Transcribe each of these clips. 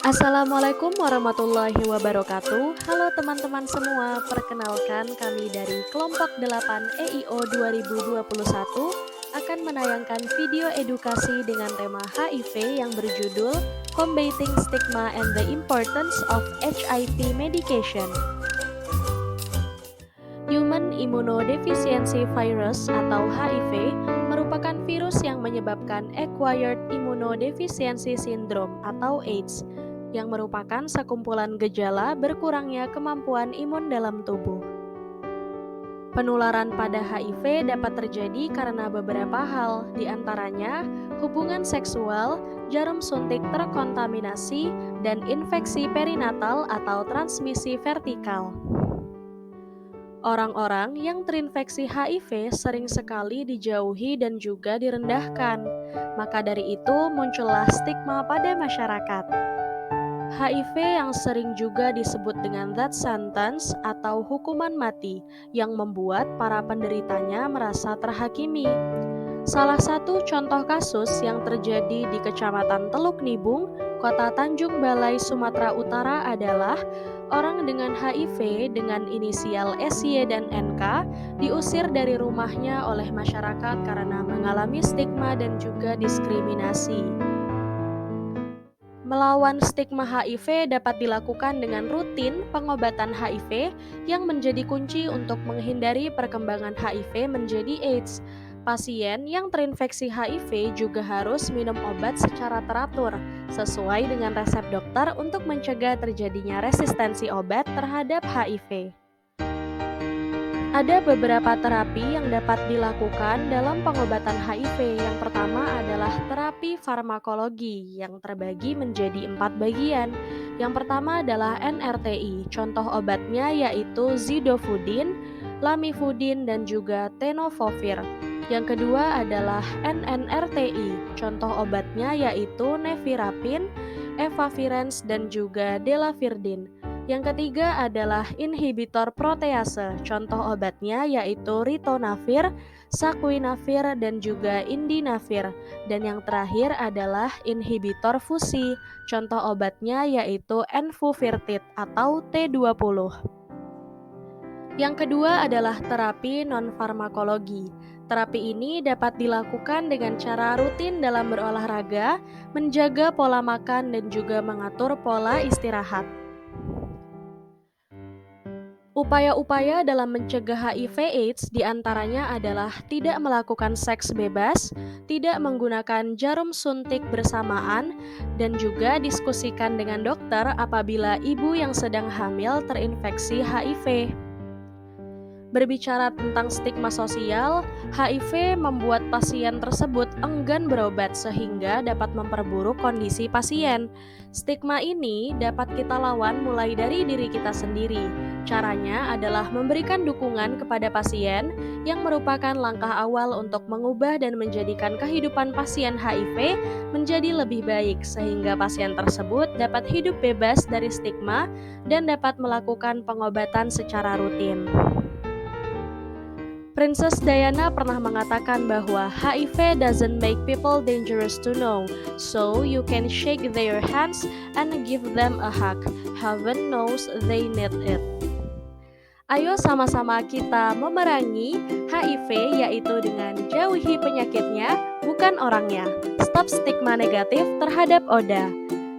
Assalamualaikum warahmatullahi wabarakatuh. Halo teman-teman semua, perkenalkan kami dari kelompok 8 EIO 2021 akan menayangkan video edukasi dengan tema HIV yang berjudul Combating Stigma and the Importance of HIV Medication. Human Immunodeficiency Virus atau HIV merupakan virus yang menyebabkan Acquired Immunodeficiency Syndrome atau AIDS, yang merupakan sekumpulan gejala berkurangnya kemampuan imun dalam tubuh. Penularan pada HIV dapat terjadi karena beberapa hal, diantaranya hubungan seksual, jarum suntik terkontaminasi, dan infeksi perinatal atau transmisi vertikal. Orang-orang yang terinfeksi HIV sering sekali dijauhi dan juga direndahkan. Maka dari itu muncullah stigma pada masyarakat. HIV yang sering juga disebut dengan death sentence atau hukuman mati yang membuat para penderitanya merasa terhakimi. Salah satu contoh kasus yang terjadi di Kecamatan Teluk Nibung, Kota Tanjung Balai, Sumatera Utara adalah orang dengan HIV dengan inisial SY dan NK diusir dari rumahnya oleh masyarakat karena mengalami stigma dan juga diskriminasi. Melawan stigma HIV dapat dilakukan dengan rutin pengobatan HIV yang menjadi kunci untuk menghindari perkembangan HIV menjadi AIDS. Pasien yang terinfeksi HIV juga harus minum obat secara teratur, sesuai dengan resep dokter untuk mencegah terjadinya resistensi obat terhadap HIV. Ada beberapa terapi yang dapat dilakukan dalam pengobatan HIV. Yang pertama adalah terapi farmakologi yang terbagi menjadi 4 bagian. Yang pertama adalah NRTI. Contoh obatnya yaitu zidofudin, lamivudin, dan juga tenofovir. Yang kedua adalah NNRTI. Contoh obatnya yaitu nevirapin, efavirenz, dan juga delafirdin. Yang ketiga adalah inhibitor protease. Contoh obatnya yaitu ritonavir, saquinavir, dan juga indinavir. Dan yang terakhir adalah inhibitor fusi. Contoh obatnya yaitu enfuvirtid atau T20. Yang kedua adalah terapi non-farmakologi. Terapi ini dapat dilakukan dengan cara rutin dalam berolahraga, menjaga pola makan, dan juga mengatur pola istirahat. Upaya-upaya dalam mencegah HIV/AIDS diantaranya adalah tidak melakukan seks bebas, tidak menggunakan jarum suntik bersamaan, dan juga diskusikan dengan dokter apabila ibu yang sedang hamil terinfeksi HIV. Berbicara tentang stigma sosial, HIV membuat pasien tersebut enggan berobat sehingga dapat memperburuk kondisi pasien. Stigma ini dapat kita lawan mulai dari diri kita sendiri. Caranya adalah memberikan dukungan kepada pasien yang merupakan langkah awal untuk mengubah dan menjadikan kehidupan pasien HIV menjadi lebih baik sehingga pasien tersebut dapat hidup bebas dari stigma dan dapat melakukan pengobatan secara rutin. Princess Diana pernah mengatakan bahwa HIV doesn't make people dangerous to know, so you can shake their hands and give them a hug. Heaven knows they need it. Ayo sama-sama kita memerangi HIV, yaitu dengan jauhi penyakitnya, bukan orangnya. Stop stigma negatif terhadap ODA.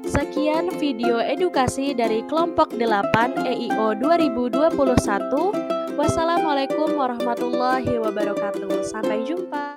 Sekian video edukasi dari kelompok 8 EIO 2021. Wassalamualaikum warahmatullahi wabarakatuh. Sampai jumpa.